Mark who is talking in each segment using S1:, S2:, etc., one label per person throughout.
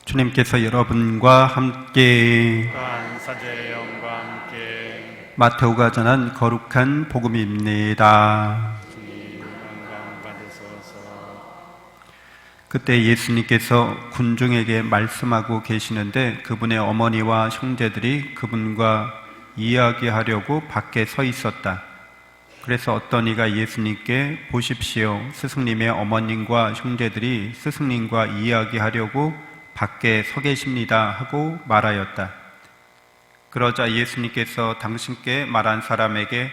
S1: 주님께서 여러분과 함께
S2: 또한 사제의 영과 함께
S1: 마테오가 전한 거룩한 복음입니다.
S2: 주님 영광 받으소서.
S1: 그때 예수님께서 군중에게 말씀하고 계시는데 그분의 어머니와 형제들이 그분과 이야기하려고 밖에 서 있었다. 그래서 어떤 이가 예수님께 보십시오, 스승님의 어머님과 형제들이 스승님과 이야기하려고 밖에 서 계십니다 하고 말하였다. 그러자 예수님께서 당신께 말한 사람에게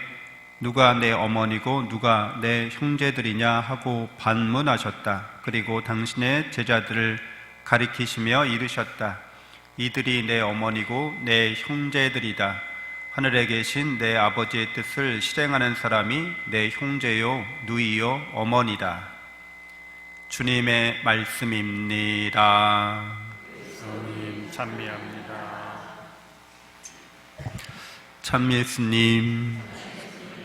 S1: 누가 내 어머니고 누가 내 형제들이냐 하고 반문하셨다. 그리고 당신의 제자들을 가리키시며 이르셨다. 이들이 내 어머니고 내 형제들이다. 하늘에 계신 내 아버지의 뜻을 실행하는 사람이 내 형제요 누이요 어머니다. 주님의 말씀입니다.
S2: 주님 찬미합니다.
S1: 참 예수님,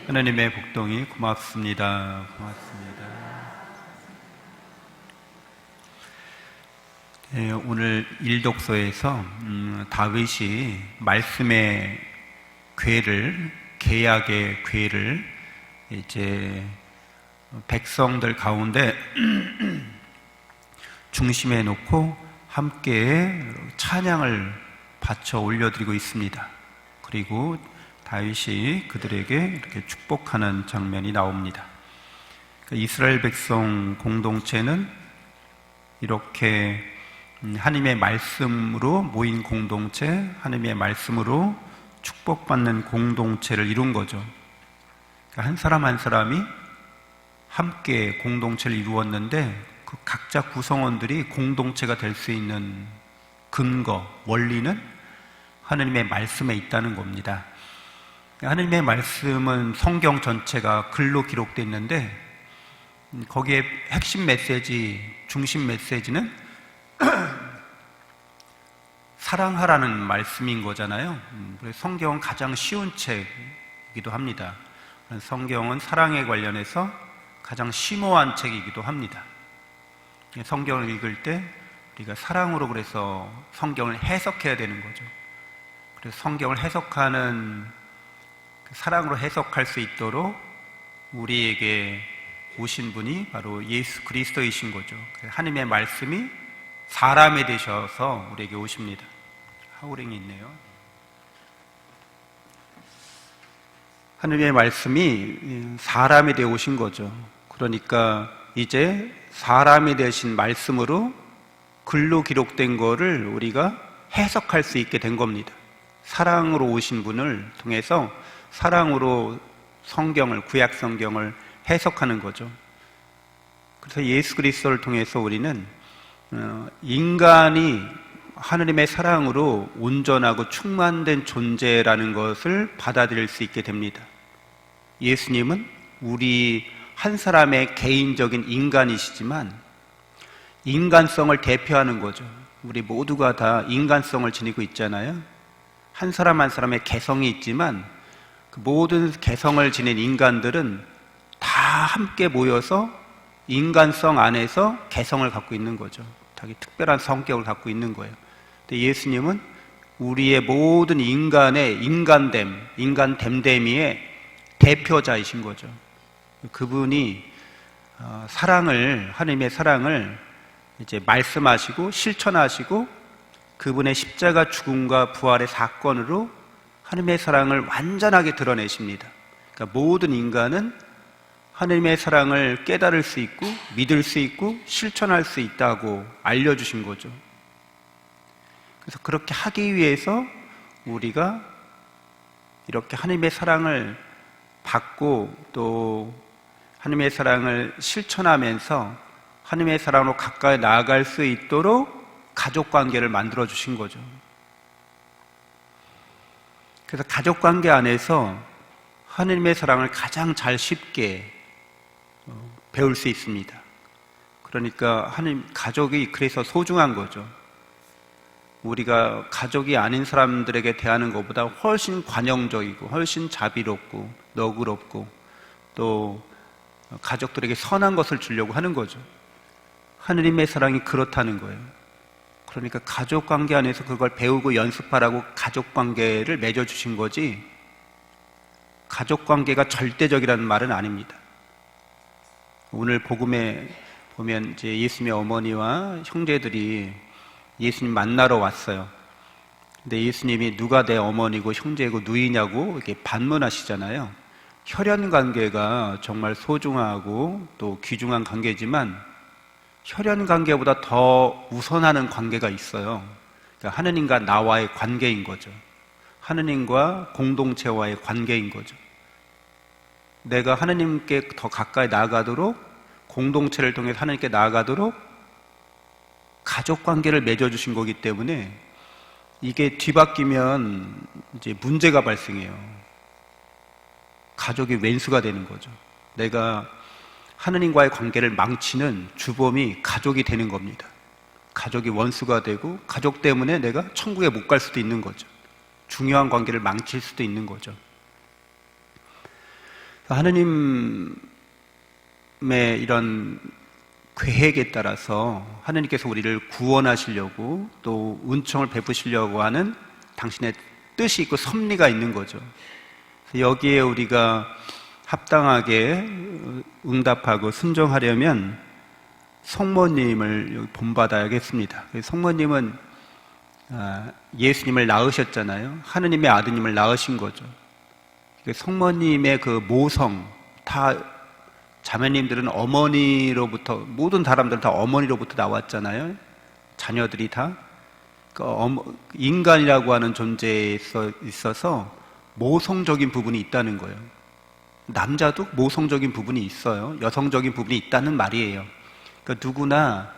S1: 하나님의 복동이 고맙습니다. 고맙습니다. 네, 오늘 일독서에서 다윗이 말씀의 궤를, 계약의 궤를 이제 백성들 가운데 중심에 놓고 함께 찬양을 바쳐 올려드리고 있습니다. 그리고 다윗이 그들에게 이렇게 축복하는 장면이 나옵니다. 이스라엘 백성 공동체는 이렇게 하나님의 말씀으로 모인 공동체, 하나님의 말씀으로 축복받는 공동체를 이룬 거죠. 한 사람 한 사람이 함께 공동체를 이루었는데 그 각자 구성원들이 공동체가 될 수 있는 근거, 원리는 하나님의 말씀에 있다는 겁니다. 하나님의 말씀은 성경 전체가 글로 기록되어 있는데 거기에 핵심 메시지, 중심 메시지는 사랑하라는 말씀인 거잖아요. 그래서 성경은 가장 쉬운 책이기도 합니다. 성경은 사랑에 관련해서 가장 심오한 책이기도 합니다. 성경을 읽을 때 우리가 사랑으로 그래서 성경을 해석해야 되는 거죠. 그래서 성경을 해석하는, 사랑으로 해석할 수 있도록 우리에게 오신 분이 바로 예수 그리스도이신 거죠. 하나님의 말씀이 사람이 되셔서 우리에게 오십니다. 하우링이 있네요. 하나님의 말씀이 사람이 되어 오신 거죠. 그러니까 이제 사람이 되신 말씀으로 글로 기록된 거를 우리가 해석할 수 있게 된 겁니다. 사랑으로 오신 분을 통해서 사랑으로 성경을, 구약 성경을 해석하는 거죠. 그래서 예수 그리스도를 통해서 우리는 인간이 하나님의 사랑으로 온전하고 충만된 존재라는 것을 받아들일 수 있게 됩니다. 예수님은 우리 한 사람의 개인적인 인간이시지만 인간성을 대표하는 거죠. 우리 모두가 다 인간성을 지니고 있잖아요. 한 사람 한 사람의 개성이 있지만 그 모든 개성을 지닌 인간들은 다 함께 모여서 인간성 안에서 개성을 갖고 있는 거죠. 자기 특별한 성격을 갖고 있는 거예요. 근데 예수님은 우리의 모든 인간의 인간됨됨이의 대표자이신 거죠. 그분이 사랑을, 하나님의 사랑을 이제 말씀하시고 실천하시고 그분의 십자가 죽음과 부활의 사건으로 하나님의 사랑을 완전하게 드러내십니다. 그러니까 모든 인간은 하나님의 사랑을 깨달을 수 있고 믿을 수 있고 실천할 수 있다고 알려주신 거죠. 그래서 그렇게 하기 위해서 우리가 이렇게 하나님의 사랑을 받고 또 하나님의 사랑을 실천하면서 하나님의 사랑으로 가까이 나아갈 수 있도록 가족관계를 만들어 주신 거죠. 그래서 가족관계 안에서 하나님의 사랑을 가장 잘 쉽게 배울 수 있습니다. 그러니까 하나님, 가족이 그래서 소중한 거죠. 우리가 가족이 아닌 사람들에게 대하는 것보다 훨씬 관용적이고 훨씬 자비롭고 너그럽고 또 가족들에게 선한 것을 주려고 하는 거죠. 하느님의 사랑이 그렇다는 거예요. 그러니까 가족 관계 안에서 그걸 배우고 연습하라고 가족 관계를 맺어주신 거지, 가족 관계가 절대적이라는 말은 아닙니다. 오늘 복음에 보면 이제 예수님의 어머니와 형제들이 예수님 만나러 왔어요. 근데 예수님이 누가 내 어머니고 형제고 누이냐고 이렇게 반문하시잖아요. 혈연 관계가 정말 소중하고 또 귀중한 관계지만 혈연 관계보다 더 우선하는 관계가 있어요. 그러니까 하느님과 나와의 관계인 거죠. 하느님과 공동체와의 관계인 거죠. 내가 하느님께 더 가까이 나아가도록, 공동체를 통해 하느님께 나아가도록 가족 관계를 맺어주신 거기 때문에 이게 뒤바뀌면 이제 문제가 발생해요. 가족이 왼수가 되는 거죠. 내가 하느님과의 관계를 망치는 주범이 가족이 되는 겁니다. 가족이 원수가 되고 가족 때문에 내가 천국에 못 갈 수도 있는 거죠. 중요한 관계를 망칠 수도 있는 거죠. 하느님의 이런 계획에 따라서 하느님께서 우리를 구원하시려고 또 은총을 베푸시려고 하는 당신의 뜻이 있고 섭리가 있는 거죠. 여기에 우리가 합당하게 응답하고 순종하려면 성모님을 본받아야겠습니다. 성모님은 예수님을 낳으셨잖아요. 하느님의 아드님을 낳으신 거죠. 성모님의 그 모성, 다 자매님들은 어머니로부터, 모든 사람들은 다 어머니로부터 나왔잖아요. 자녀들이 다. 인간이라고 하는 존재에 있어서 모성적인 부분이 있다는 거예요. 남자도 모성적인 부분이 있어요. 여성적인 부분이 있다는 말이에요. 그러니까 누구나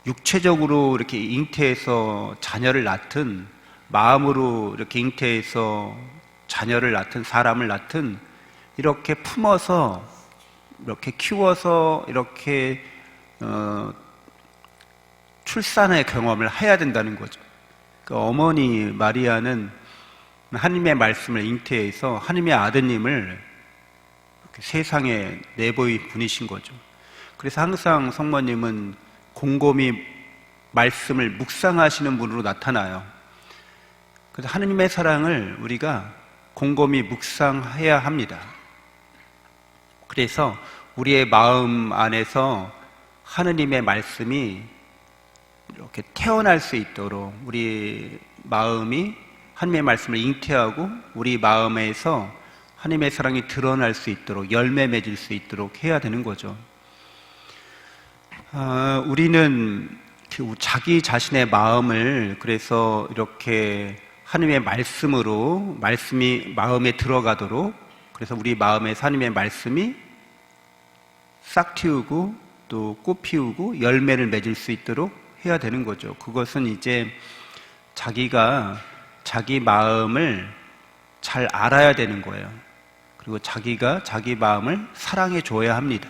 S1: 육체적으로 이렇게 잉태해서 자녀를 낳든, 마음으로 이렇게 잉태해서 자녀를 낳든, 사람을 낳든, 이렇게 품어서, 이렇게 키워서, 이렇게 출산의 경험을 해야 된다는 거죠. 그러니까 어머니 마리아는 하나님의 말씀을 잉태해서 하나님의 아드님을 세상에 내보인 분이신 거죠. 그래서 항상 성모님은 곰곰이 말씀을 묵상하시는 분으로 나타나요. 그래서 하나님의 사랑을 우리가 곰곰이 묵상해야 합니다. 그래서 우리의 마음 안에서 하느님의 말씀이 이렇게 태어날 수 있도록, 우리 마음이 하나님의 말씀을 잉태하고 우리 마음에서 하나님의 사랑이 드러날 수 있도록, 열매 맺을 수 있도록 해야 되는 거죠. 우리는 자기 자신의 마음을 그래서 이렇게 하나님의 말씀으로, 말씀이 마음에 들어가도록, 그래서 우리 마음에 하나님의 말씀이 싹 틔우고 또 꽃 피우고 열매를 맺을 수 있도록 해야 되는 거죠. 그것은 이제 자기가 자기 마음을 잘 알아야 되는 거예요. 그리고 자기가 자기 마음을 사랑해 줘야 합니다.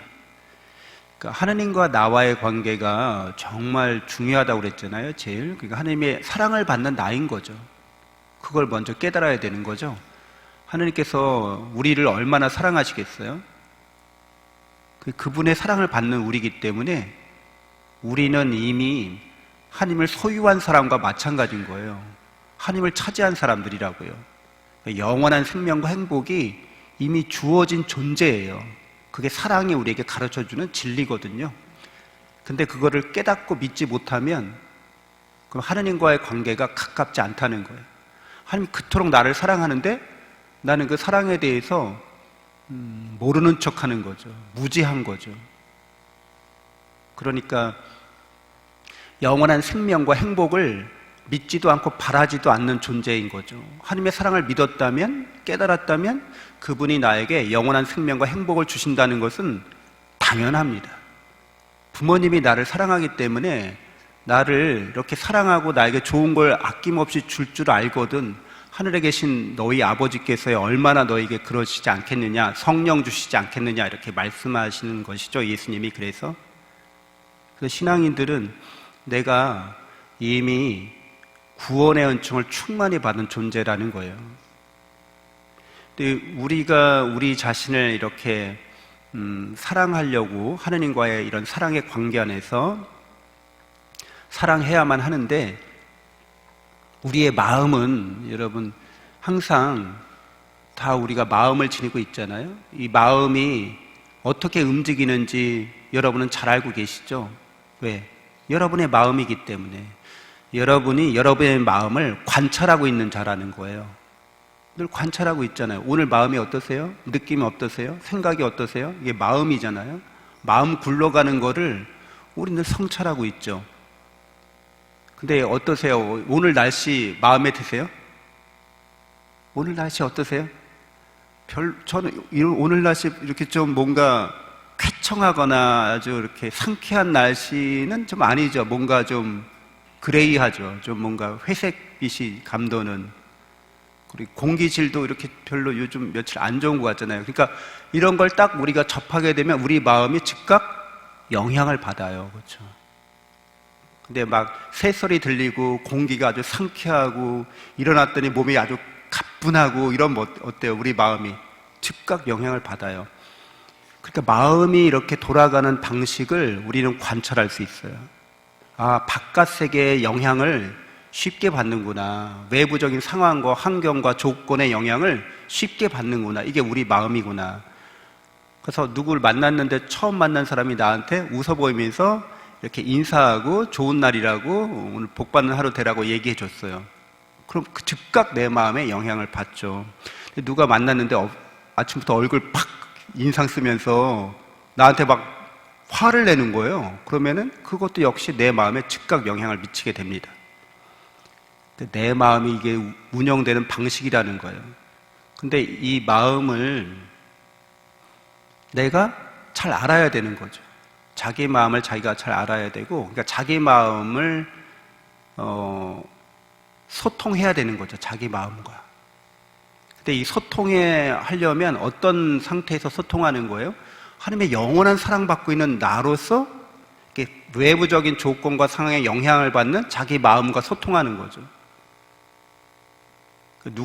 S1: 그러니까 하나님과 나와의 관계가 정말 중요하다고 그랬잖아요. 제일. 그러니까 하나님의 사랑을 받는 나인 거죠. 그걸 먼저 깨달아야 되는 거죠. 하나님께서 우리를 얼마나 사랑하시겠어요? 그분의 사랑을 받는 우리이기 때문에 우리는 이미 하나님을 소유한 사람과 마찬가지인 거예요. 하나님을 차지한 사람들이라고요. 영원한 생명과 행복이 이미 주어진 존재예요. 그게 사랑이 우리에게 가르쳐주는 진리거든요. 근데 그거를 깨닫고 믿지 못하면 그럼 하나님과의 관계가 가깝지 않다는 거예요. 하나님이 그토록 나를 사랑하는데 나는 그 사랑에 대해서 모르는 척하는 거죠. 무지한 거죠. 그러니까 영원한 생명과 행복을 믿지도 않고 바라지도 않는 존재인 거죠. 하나님의 사랑을 믿었다면, 깨달았다면 그분이 나에게 영원한 생명과 행복을 주신다는 것은 당연합니다. 부모님이 나를 사랑하기 때문에 나를 이렇게 사랑하고 나에게 좋은 걸 아낌없이 줄 줄 알거든 하늘에 계신 너희 아버지께서 얼마나 너에게 그러시지 않겠느냐, 성령 주시지 않겠느냐 이렇게 말씀하시는 것이죠. 예수님이. 그래서 신앙인들은 내가 이미 구원의 은총을 충만히 받은 존재라는 거예요. 근데 우리가 우리 자신을 이렇게 사랑하려고 하느님과의 이런 사랑의 관계 안에서 사랑해야만 하는데 우리의 마음은 여러분 항상 다 우리가 마음을 지니고 있잖아요. 이 마음이 어떻게 움직이는지 여러분은 잘 알고 계시죠? 왜? 여러분의 마음이기 때문에. 여러분이 여러분의 마음을 관찰하고 있는 자라는 거예요. 늘 관찰하고 있잖아요. 오늘 마음이 어떠세요? 느낌이 어떠세요? 생각이 어떠세요? 이게 마음이잖아요. 마음 굴러가는 거를 우리 늘 성찰하고 있죠. 근데 어떠세요? 오늘 날씨 마음에 드세요? 오늘 날씨 어떠세요? 저는 오늘 날씨 이렇게 좀 뭔가 쾌청하거나 아주 이렇게 상쾌한 날씨는 좀 아니죠. 뭔가 좀 그레이하죠. 좀 뭔가 회색빛이 감도는. 그리고 공기질도 이렇게 별로 요즘 며칠 안 좋은 것 같잖아요. 그러니까 이런 걸 딱 우리가 접하게 되면 우리 마음이 즉각 영향을 받아요. 그렇죠? 근데 막 새소리 들리고 공기가 아주 상쾌하고 일어났더니 몸이 아주 가뿐하고 이러면 어때요? 우리 마음이 즉각 영향을 받아요. 그러니까 마음이 이렇게 돌아가는 방식을 우리는 관찰할 수 있어요. 아, 바깥 세계의 영향을 쉽게 받는구나. 외부적인 상황과 환경과 조건의 영향을 쉽게 받는구나. 이게 우리 마음이구나. 그래서 누구를 만났는데 처음 만난 사람이 나한테 웃어 보이면서 이렇게 인사하고 좋은 날이라고 오늘 복 받는 하루 되라고 얘기해 줬어요. 그럼 그 즉각 내 마음에 영향을 받죠. 누가 만났는데 아침부터 얼굴 팍 인상 쓰면서 나한테 막 화를 내는 거예요. 그러면은 그것도 역시 내 마음에 즉각 영향을 미치게 됩니다. 내 마음이 이게 운영되는 방식이라는 거예요. 근데 이 마음을 내가 잘 알아야 되는 거죠. 자기 마음을 자기가 잘 알아야 되고, 그러니까 자기 마음을 소통해야 되는 거죠. 자기 마음과. 근데 이 소통하려면 어떤 상태에서 소통하는 거예요? 하나님의 영원한 사랑받고 있는 나로서 외부적인 조건과 상황에 영향을 받는 자기 마음과 소통하는 거죠.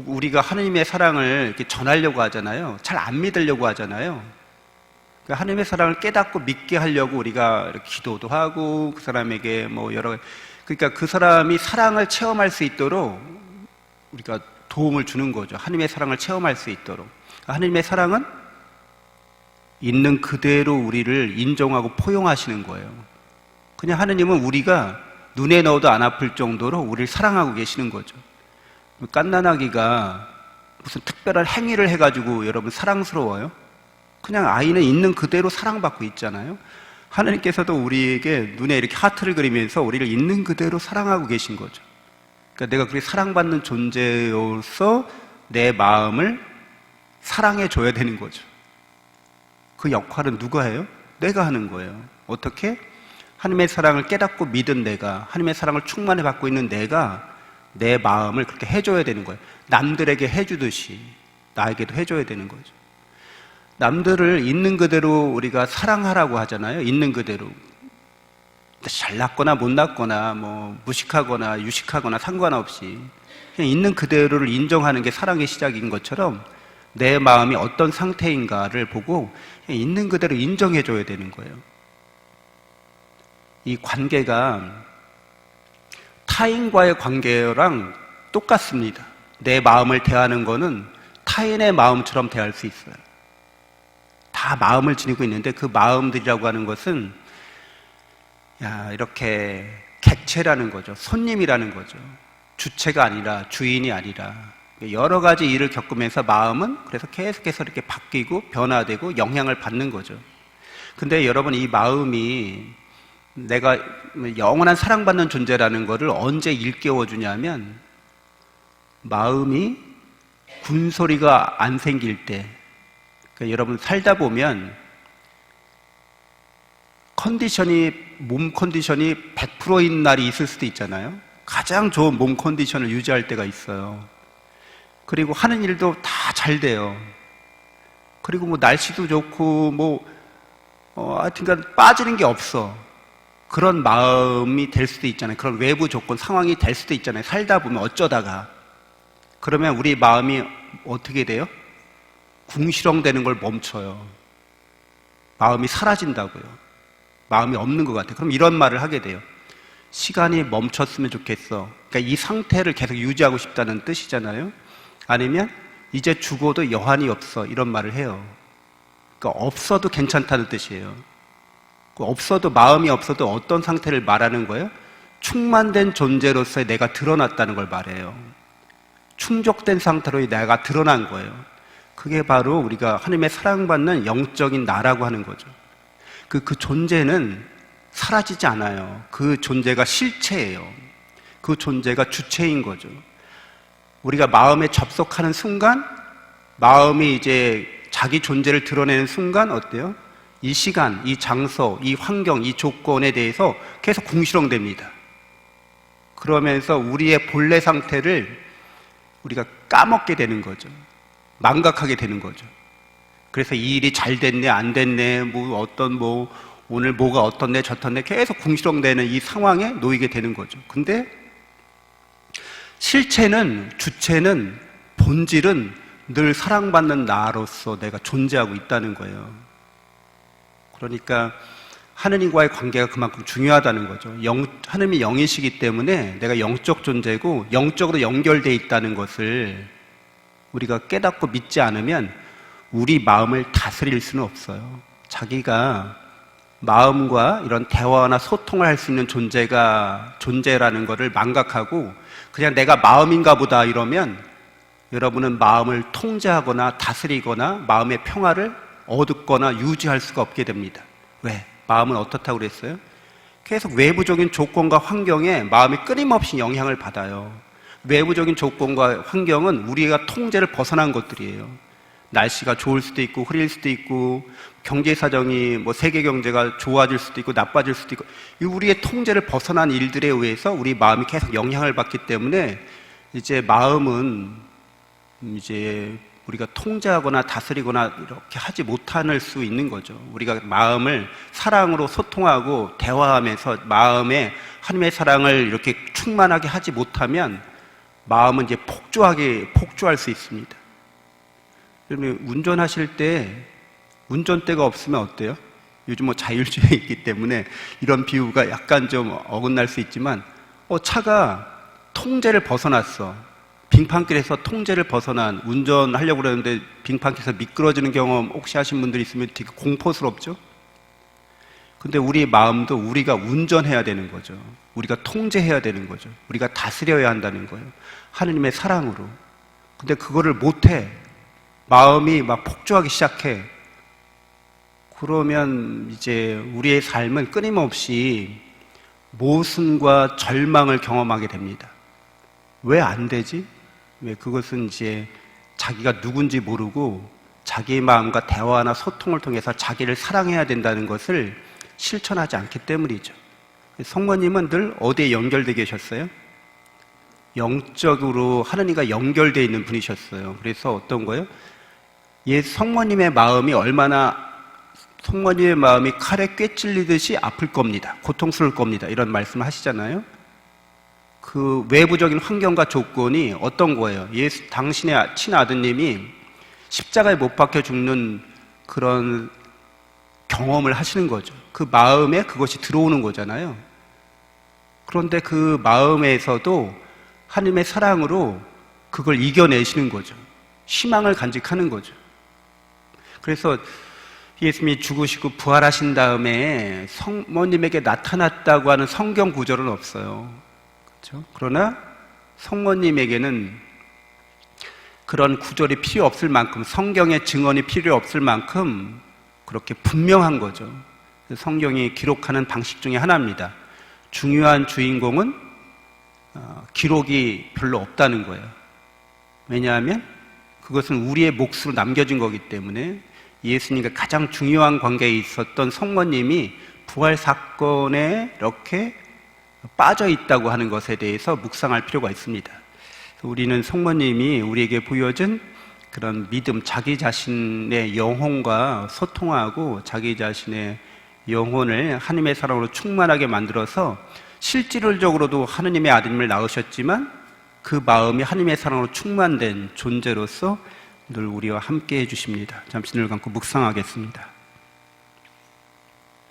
S1: 우리가 하나님의 사랑을 이렇게 전하려고 하잖아요. 잘 안 믿으려고 하잖아요. 그러니까 하나님의 사랑을 깨닫고 믿게 하려고 우리가 이렇게 기도도 하고 그 사람에게 뭐 여러 그러니까 그 사람이 사랑을 체험할 수 있도록 우리가 도움을 주는 거죠. 하나님의 사랑을 체험할 수 있도록. 하나님의 사랑은 있는 그대로 우리를 인정하고 포용하시는 거예요. 그냥 하나님은 우리가 눈에 넣어도 안 아플 정도로 우리를 사랑하고 계시는 거죠. 갓난아기가 무슨 특별한 행위를 해가지고 여러분 사랑스러워요? 그냥 아이는 있는 그대로 사랑받고 있잖아요. 하나님께서도 우리에게 눈에 이렇게 하트를 그리면서 우리를 있는 그대로 사랑하고 계신 거죠. 그러니까 내가 그렇게 사랑받는 존재로서 내 마음을 사랑해 줘야 되는 거죠. 그 역할은 누가 해요? 내가 하는 거예요. 어떻게? 하나님의 사랑을 깨닫고 믿은 내가, 하나님의 사랑을 충만히 받고 있는 내가 내 마음을 그렇게 해줘야 되는 거예요. 남들에게 해주듯이 나에게도 해줘야 되는 거죠. 남들을 있는 그대로 우리가 사랑하라고 하잖아요. 있는 그대로. 잘났거나 못났거나 뭐 무식하거나 유식하거나 상관없이 그냥 있는 그대로를 인정하는 게 사랑의 시작인 것처럼 내 마음이 어떤 상태인가를 보고 그냥 있는 그대로 인정해줘야 되는 거예요. 이 관계가 타인과의 관계랑 똑같습니다. 내 마음을 대하는 거는 타인의 마음처럼 대할 수 있어요. 다 마음을 지니고 있는데 그 마음들이라고 하는 것은 이렇게 객체라는 거죠. 손님이라는 거죠. 주체가 아니라 주인이 아니라 여러 가지 일을 겪으면서 마음은 그래서 계속해서 이렇게 바뀌고 변화되고 영향을 받는 거죠. 근데 여러분 이 마음이 내가 영원한 사랑받는 존재라는 것을 언제 일깨워 주냐면 마음이 군소리가 안 생길 때 그러니까 여러분 살다 보면 몸 컨디션이 100%인 날이 있을 수도 있잖아요. 가장 좋은 몸 컨디션을 유지할 때가 있어요. 그리고 하는 일도 다 잘 돼요. 그리고 뭐 날씨도 좋고 하여튼간 빠지는 게 없어. 그런 마음이 될 수도 있잖아요. 그런 외부 조건 상황이 될 수도 있잖아요. 살다 보면 어쩌다가 그러면 우리 마음이 어떻게 돼요? 궁시렁대는 걸 멈춰요. 마음이 사라진다고요. 마음이 없는 것 같아요. 그럼 이런 말을 하게 돼요. 시간이 멈췄으면 좋겠어. 그러니까 이 상태를 계속 유지하고 싶다는 뜻이잖아요. 아니면 이제 죽어도 여한이 없어, 이런 말을 해요. 그러니까 없어도 괜찮다는 뜻이에요. 없어도, 마음이 없어도 어떤 상태를 말하는 거예요? 충만된 존재로서의 내가 드러났다는 걸 말해요. 충족된 상태로 내가 드러난 거예요. 그게 바로 우리가 하나님의 사랑받는 영적인 나라고 하는 거죠. 그 존재는 사라지지 않아요. 그 존재가 실체예요. 그 존재가 주체인 거죠. 우리가 마음에 접속하는 순간, 마음이 이제 자기 존재를 드러내는 순간 어때요? 이 시간, 이 장소, 이 환경, 이 조건에 대해서 계속 궁시렁댑니다. 그러면서 우리의 본래 상태를 우리가 까먹게 되는 거죠. 망각하게 되는 거죠. 그래서 이 일이 잘 됐네, 안 됐네, 오늘 뭐가 어떻네, 저떻네, 계속 궁시렁대는 이 상황에 놓이게 되는 거죠. 근데 실체는, 주체는, 본질은 늘 사랑받는 나로서 내가 존재하고 있다는 거예요. 그러니까 하느님과의 관계가 그만큼 중요하다는 거죠. 하느님이 영이시기 때문에 내가 영적 존재고 영적으로 연결되어 있다는 것을 우리가 깨닫고 믿지 않으면 우리 마음을 다스릴 수는 없어요. 자기가 마음과 이런 대화나 소통을 할 수 있는 존재라는 것을 망각하고 그냥 내가 마음인가 보다 이러면 여러분은 마음을 통제하거나 다스리거나 마음의 평화를 얻거나 유지할 수가 없게 됩니다. 왜? 마음은 어떻다고 그랬어요? 계속 외부적인 조건과 환경에 마음이 끊임없이 영향을 받아요. 외부적인 조건과 환경은 우리가 통제를 벗어난 것들이에요. 날씨가 좋을 수도 있고 흐릴 수도 있고 경제 사정이 세계 경제가 좋아질 수도 있고 나빠질 수도 있고 우리의 통제를 벗어난 일들에 의해서 우리 마음이 계속 영향을 받기 때문에 이제 마음은 이제 우리가 통제하거나 다스리거나 이렇게 하지 못할 수 있는 거죠. 우리가 마음을 사랑으로 소통하고 대화하면서 마음에 하나님의 사랑을 이렇게 충만하게 하지 못하면 마음은 이제 폭주할 수 있습니다. 그러면 운전하실 때 운전대가 없으면 어때요? 요즘 자율주행이 있기 때문에 이런 비유가 약간 좀 어긋날 수 있지만 차가 통제를 벗어났어. 빙판길에서 통제를 벗어난 운전하려고 그러는데 빙판길에서 미끄러지는 경험 혹시 하신 분들이 있으면 되게 공포스럽죠? 근데 우리 마음도 우리가 운전해야 되는 거죠. 우리가 통제해야 되는 거죠. 우리가 다스려야 한다는 거예요. 하느님의 사랑으로. 근데 그거를 못해. 마음이 막 폭주하기 시작해. 그러면 이제 우리의 삶은 끊임없이 모순과 절망을 경험하게 됩니다. 왜 안 되지? 왜? 그것은 이제 자기가 누군지 모르고 자기의 마음과 대화나 소통을 통해서 자기를 사랑해야 된다는 것을 실천하지 않기 때문이죠. 성모님은 늘 어디에 연결되어 계셨어요? 영적으로 하느님과 연결되어 있는 분이셨어요. 그래서 어떤 거예요? 성모님의 마음이 성모님의 마음이 칼에 꿰찔리듯이 아플 겁니다. 고통스러울 겁니다. 이런 말씀을 하시잖아요. 그 외부적인 환경과 조건이 어떤 거예요? 당신의 친아드님이 십자가에 못 박혀 죽는 그런 경험을 하시는 거죠. 그 마음에 그것이 들어오는 거잖아요. 그런데 그 마음에서도 하나님의 사랑으로 그걸 이겨내시는 거죠. 희망을 간직하는 거죠. 그래서 예수님이 죽으시고 부활하신 다음에 성모님에게 나타났다고 하는 성경 구절은 없어요. 그렇죠? 그러나 성모님에게는 그런 구절이 필요 없을 만큼, 성경의 증언이 필요 없을 만큼 그렇게 분명한 거죠. 성경이 기록하는 방식 중에 하나입니다. 중요한 주인공은 기록이 별로 없다는 거예요. 왜냐하면 그것은 우리의 몫으로 남겨진 거기 때문에 예수님과 가장 중요한 관계에 있었던 성모님이 부활 사건에 이렇게 빠져 있다고 하는 것에 대해서 묵상할 필요가 있습니다. 우리는 성모님이 우리에게 보여준 그런 믿음, 자기 자신의 영혼과 소통하고 자기 자신의 영혼을 하나님의 사랑으로 충만하게 만들어서 실질적으로도 하느님의 아드님을 낳으셨지만 그 마음이 하나님의 사랑으로 충만된 존재로서 늘 우리와 함께 해주십니다. 잠시 눈을 감고 묵상하겠습니다.